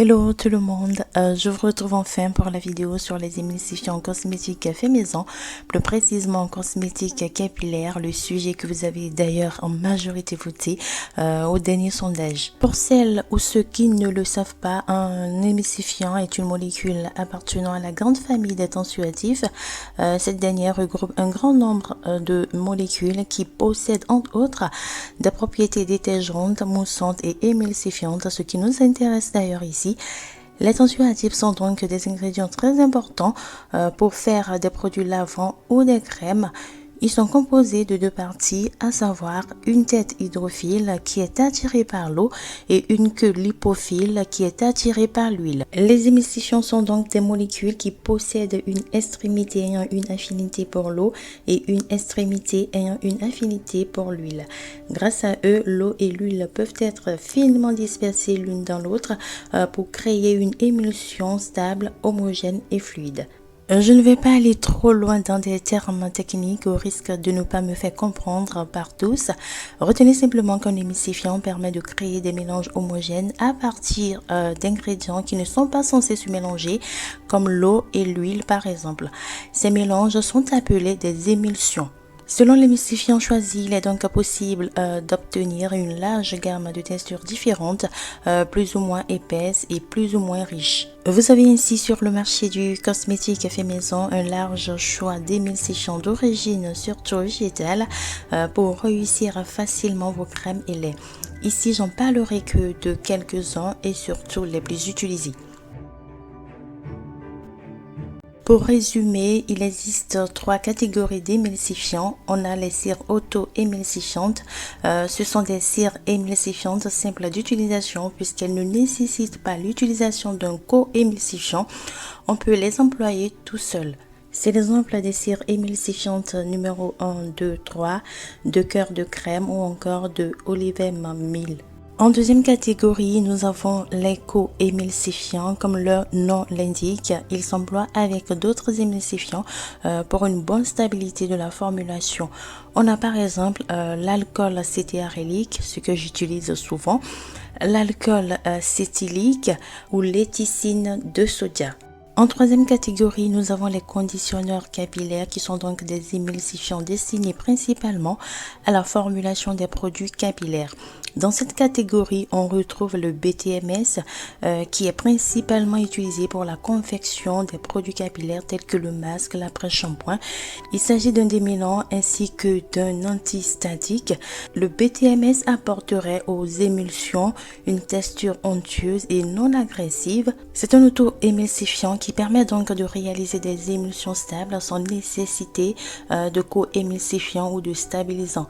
Hello tout le monde, je vous retrouve enfin pour la vidéo sur les émulsifiants cosmétiques faits maison, plus précisément cosmétiques capillaires, le sujet que vous avez d'ailleurs en majorité voté au dernier sondage. Pour celles ou ceux qui ne le savent pas, un émulsifiant est une molécule appartenant à la grande famille des tensioactifs. Cette dernière regroupe un grand nombre de molécules qui possèdent entre autres des propriétés détergentes, moussantes et émulsifiantes, ce qui nous intéresse d'ailleurs ici. Les tensioactifs sont donc des ingrédients très importants pour faire des produits lavants ou des crèmes. Ils sont composés de deux parties, à savoir une tête hydrophile qui est attirée par l'eau et une queue lipophile qui est attirée par l'huile. Les émulsifiants sont donc des molécules qui possèdent une extrémité ayant une affinité pour l'eau et une extrémité ayant une affinité pour l'huile. Grâce à eux, l'eau et l'huile peuvent être finement dispersées l'une dans l'autre pour créer une émulsion stable, homogène et fluide. Je ne vais pas aller trop loin dans des termes techniques au risque de ne pas me faire comprendre par tous. Retenez simplement qu'un émulsifiant permet de créer des mélanges homogènes à partir d'ingrédients qui ne sont pas censés se mélanger, comme l'eau et l'huile par exemple. Ces mélanges sont appelés des émulsions. Selon l'émulsifiant choisi, il est donc possible d'obtenir une large gamme de textures différentes, plus ou moins épaisses et plus ou moins riches. Vous avez ainsi sur le marché du cosmétique fait maison un large choix d'émulsifiants d'origine surtout végétale pour réussir facilement vos crèmes et laits. Ici, j'en parlerai que de quelques-uns et surtout les plus utilisés. Pour résumer, il existe trois catégories d'émulsifiants. On a les cires auto-émulsifiantes. Ce sont des cires émulsifiantes simples d'utilisation puisqu'elles ne nécessitent pas l'utilisation d'un co-émulsifiant. On peut les employer tout seul. C'est l'exemple des cires émulsifiantes numéro 1, 2, 3, de cœur de crème ou encore de Olivem 1000. En deuxième catégorie, nous avons les co-émulsifiants. Comme leur nom l'indique, ils s'emploient avec d'autres émulsifiants pour une bonne stabilité de la formulation. On a par exemple l'alcool cétéarylique, ce que j'utilise souvent, l'alcool cétylique ou l'éthicine de sodia. En troisième catégorie, nous avons les conditionneurs capillaires qui sont donc des émulsifiants destinés principalement à la formulation des produits capillaires. Dans cette catégorie, on retrouve le BTMS qui est principalement utilisé pour la confection des produits capillaires tels que le masque, l'après-shampoing. Il s'agit d'un démêlant ainsi que d'un antistatique. Le BTMS apporterait aux émulsions une texture onctueuse et non agressive. C'est un auto-émulsifiant qui permet donc de réaliser des émulsions stables sans nécessité de co-émulsifiant ou de stabilisant.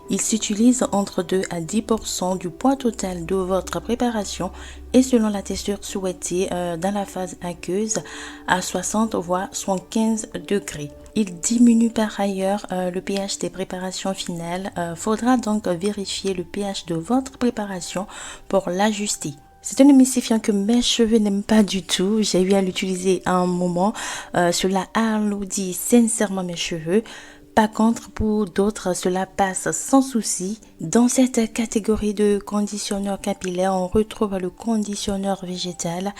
Il s'utilise entre 2 à 10% du poids total de votre préparation et selon la texture souhaitée dans la phase aqueuse à 60 voire 75 degrés. Il diminue par ailleurs le pH des préparations finales. Faudra donc vérifier le pH de votre préparation pour l'ajuster. C'est un émulsifiant que mes cheveux n'aiment pas du tout. J'ai eu à l'utiliser à un moment. Cela alourdit sincèrement mes cheveux. Par contre, pour d'autres, cela passe sans souci. Dans cette catégorie de conditionneurs capillaires, on retrouve le conditionneur végétal.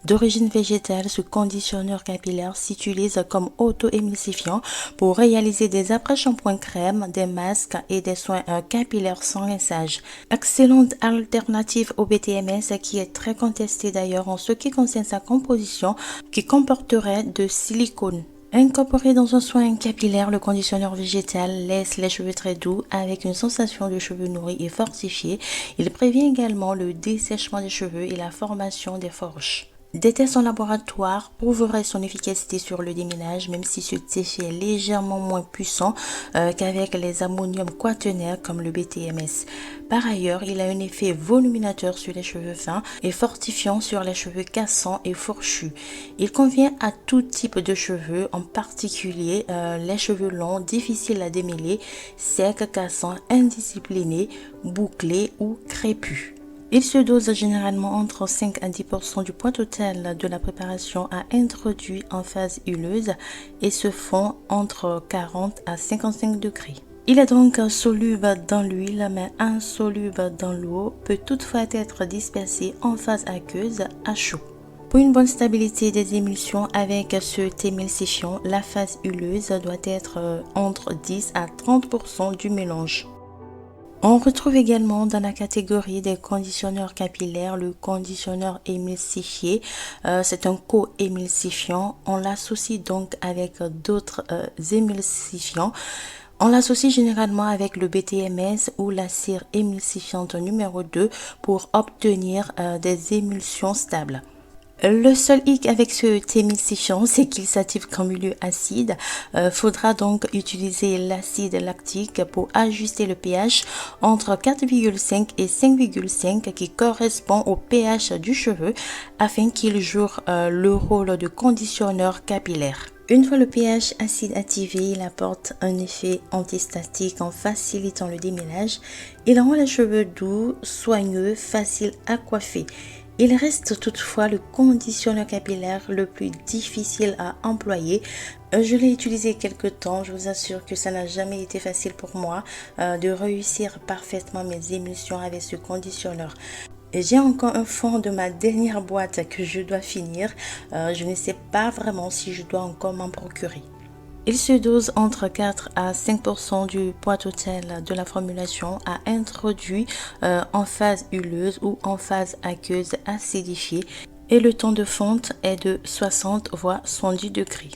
D'origine végétale, ce conditionneur capillaire s'utilise comme auto-émulsifiant pour réaliser des après-shampoings crème, des masques et des soins capillaires sans rinçage. Excellente alternative au BTMS qui est très contesté d'ailleurs en ce qui concerne sa composition qui comporterait de silicone. Incorporé dans un soin capillaire, le conditionneur végétal laisse les cheveux très doux avec une sensation de cheveux nourris et fortifiés. Il prévient également le dessèchement des cheveux et la formation des fourches. Des tests en laboratoire prouveraient son efficacité sur le déménage, même si cet effet est légèrement moins puissant qu'avec les ammonium quaternaires comme le BTMS. Par ailleurs, il a un effet voluminateur sur les cheveux fins et fortifiant sur les cheveux cassants et fourchus. Il convient à tout type de cheveux, en particulier les cheveux longs, difficiles à démêler, secs, cassants, indisciplinés, bouclés ou crépus. Il se dose généralement entre 5 à 10% du poids total de la préparation à introduire en phase huileuse et se fond entre 40 à 55 degrés. Il est donc soluble dans l'huile mais insoluble dans l'eau, peut toutefois être dispersé en phase aqueuse à chaud. Pour une bonne stabilité des émulsions avec ce émulsifiant, la phase huileuse doit être entre 10 à 30% du mélange. On retrouve également dans la catégorie des conditionneurs capillaires le conditionneur émulsifié. C'est un co-émulsifiant. On l'associe donc avec d'autres émulsifiants. On l'associe généralement avec le BTMS ou la cire émulsifiante numéro 2 pour obtenir des émulsions stables. Le seul hic avec ce émulsifiant, c'est qu'il s'active qu'en milieu acide. Faudra donc utiliser l'acide lactique pour ajuster le pH entre 4,5 et 5,5 qui correspond au pH du cheveu afin qu'il joue le rôle de conditionneur capillaire. Une fois le pH acide activé, il apporte un effet antistatique en facilitant le démêlage. Il rend les cheveux doux, soigneux, faciles à coiffer. Il reste toutefois le conditionneur capillaire le plus difficile à employer. Je l'ai utilisé quelques temps, je vous assure que ça n'a jamais été facile pour moi de réussir parfaitement mes émulsions avec ce conditionneur. J'ai encore un fond de ma dernière boîte que je dois finir. Je ne sais pas vraiment si je dois encore m'en procurer. Il se dose entre 4 à 5% du poids total de la formulation à introduit en phase huileuse ou en phase aqueuse acidifiée et le temps de fonte est de 60 voire 110 degrés.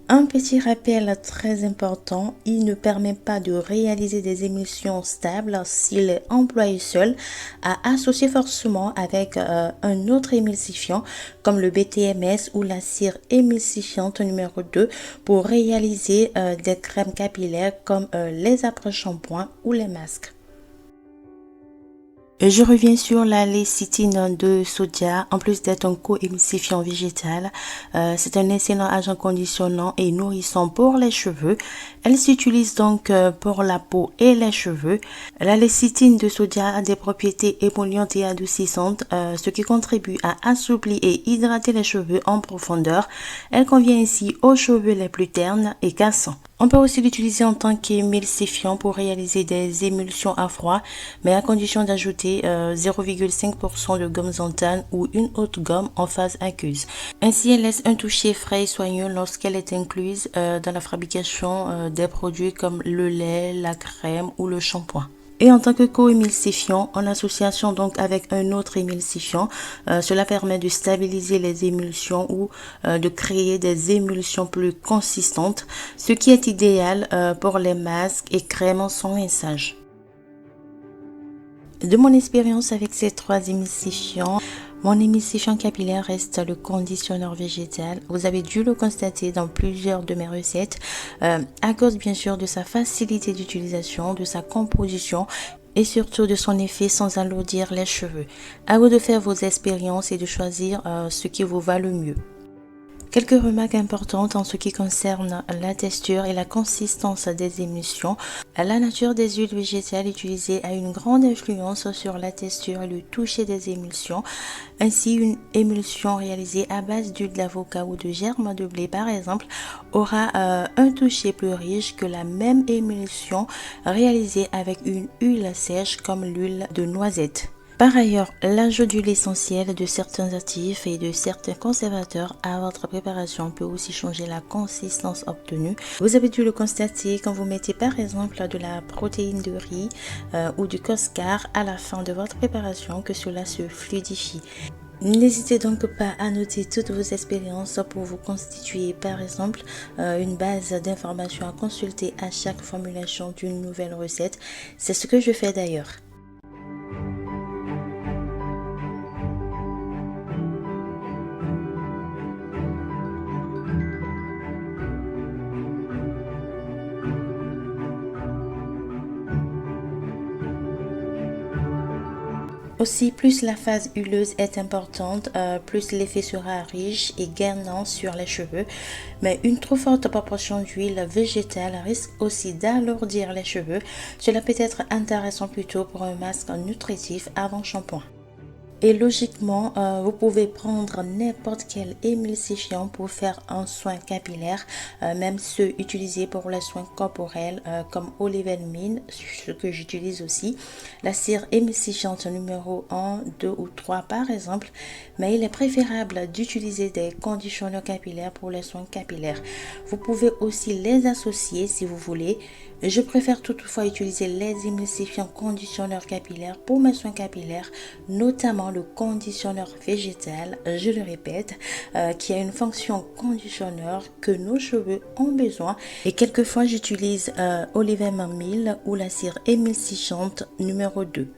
Un petit rappel très important, il ne permet pas de réaliser des émulsions stables s'il est employé seul, à associer forcément avec un autre émulsifiant comme le BTMS ou la cire émulsifiante numéro 2 pour réaliser des crèmes capillaires comme les après-shampoings ou les masques. Je reviens sur la lécithine de sodia. En plus d'être un co-émulsifiant végétal, c'est un excellent agent conditionnant et nourrissant pour les cheveux. Elle s'utilise donc pour la peau et les cheveux. La lécithine de sodia a des propriétés émollientes et adoucissantes, ce qui contribue à assouplir et hydrater les cheveux en profondeur. Elle convient ainsi aux cheveux les plus ternes et cassants. On peut aussi l'utiliser en tant qu'émulsifiant pour réaliser des émulsions à froid, mais à condition d'ajouter 0,5% de gomme xanthane ou une autre gomme en phase aqueuse. Ainsi, elle laisse un toucher frais et soigneux lorsqu'elle est incluse dans la fabrication des produits comme le lait, la crème ou le shampoing. Et en tant que co-émulsifiant, en association donc avec un autre émulsifiant, cela permet de stabiliser les émulsions ou de créer des émulsions plus consistantes, ce qui est idéal pour les masques et crèmes sans rinçage. De mon expérience avec ces trois émulsifiants, mon émulsifiant capillaire reste le conditionneur végétal. Vous avez dû le constater dans plusieurs de mes recettes, à cause bien sûr de sa facilité d'utilisation, de sa composition et surtout de son effet sans alourdir les cheveux. À vous de faire vos expériences et de choisir ce qui vous va le mieux. Quelques remarques importantes en ce qui concerne la texture et la consistance des émulsions. La nature des huiles végétales utilisées a une grande influence sur la texture et le toucher des émulsions. Ainsi, une émulsion réalisée à base d'huile d'avocat ou de germe de blé par exemple aura un toucher plus riche que la même émulsion réalisée avec une huile sèche comme l'huile de noisette. Par ailleurs, l'ajout d'huile essentielle, de certains actifs et de certains conservateurs à votre préparation peut aussi changer la consistance obtenue. Vous avez dû le constater quand vous mettez par exemple de la protéine de riz ou du coscar à la fin de votre préparation que cela se fluidifie. N'hésitez donc pas à noter toutes vos expériences pour vous constituer par exemple une base d'informations à consulter à chaque formulation d'une nouvelle recette. C'est ce que je fais d'ailleurs. Aussi, plus la phase huileuse est importante, plus l'effet sera riche et gagnant sur les cheveux. Mais une trop forte proportion d'huile végétale risque aussi d'alourdir les cheveux. Cela peut être intéressant plutôt pour un masque nutritif avant shampoing. Et logiquement, vous pouvez prendre n'importe quel émulsifiant pour faire un soin capillaire, même ceux utilisés pour les soins corporels comme Olive & Mine, ce que j'utilise aussi, la cire émulsifiante numéro 1, 2 ou 3 par exemple, mais il est préférable d'utiliser des conditionneurs capillaires pour les soins capillaires. Vous pouvez aussi les associer si vous voulez. Je préfère toutefois utiliser les émulsifiants conditionneurs capillaires pour mes soins capillaires, notamment le conditionneur végétal, je le répète, qui a une fonction conditionneur que nos cheveux ont besoin. Et quelquefois j'utilise Olive & Mine ou la cire émulsifiante numéro 2.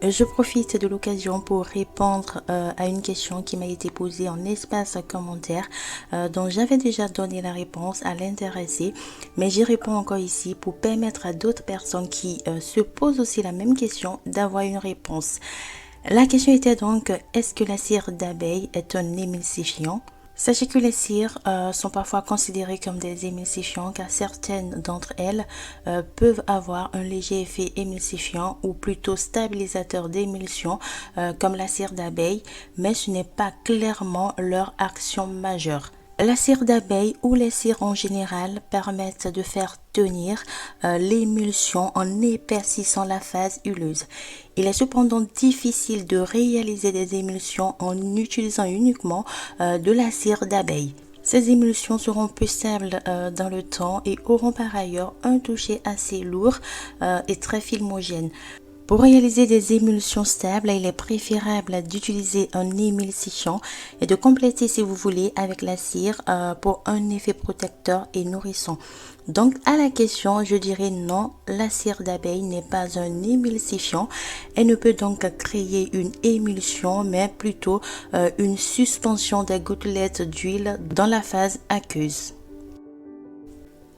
Je profite de l'occasion pour répondre à une question qui m'a été posée en espace commentaire dont j'avais déjà donné la réponse à l'intéressé, mais j'y réponds encore ici pour permettre à d'autres personnes qui se posent aussi la même question d'avoir une réponse. La question était donc, est-ce que la cire d'abeille est un émulsifiant? Sachez que les cires sont parfois considérées comme des émulsifiants car certaines d'entre elles peuvent avoir un léger effet émulsifiant ou plutôt stabilisateur d'émulsion comme la cire d'abeille, mais ce n'est pas clairement leur action majeure. La cire d'abeille ou les cires en général permettent de faire tenir l'émulsion en épaississant la phase huileuse. Il est cependant difficile de réaliser des émulsions en utilisant uniquement de la cire d'abeille. Ces émulsions seront plus stables dans le temps et auront par ailleurs un toucher assez lourd et très filmogène. Pour réaliser des émulsions stables, il est préférable d'utiliser un émulsifiant et de compléter si vous voulez avec la cire pour un effet protecteur et nourrissant. Donc à la question, je dirais non, la cire d'abeille n'est pas un émulsifiant. Elle ne peut donc créer une émulsion mais plutôt une suspension des gouttelettes d'huile dans la phase aqueuse.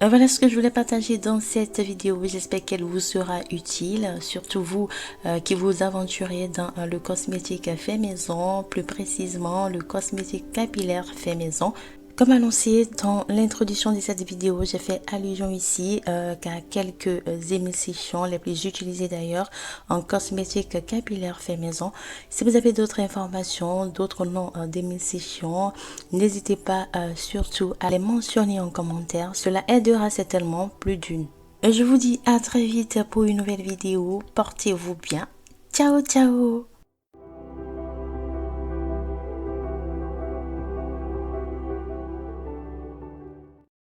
Voilà ce que je voulais partager dans cette vidéo. J'espère qu'elle vous sera utile, surtout vous qui vous aventurez dans le cosmétique fait maison, plus précisément le cosmétique capillaire fait maison. Comme annoncé dans l'introduction de cette vidéo, j'ai fait allusion ici qu'à quelques émulsifiants, les plus utilisés d'ailleurs en cosmétique capillaire fait maison. Si vous avez d'autres informations, d'autres noms d'émulsifiants, n'hésitez pas surtout à les mentionner en commentaire. Cela aidera certainement plus d'une. Et je vous dis à très vite pour une nouvelle vidéo. Portez-vous bien. Ciao, ciao!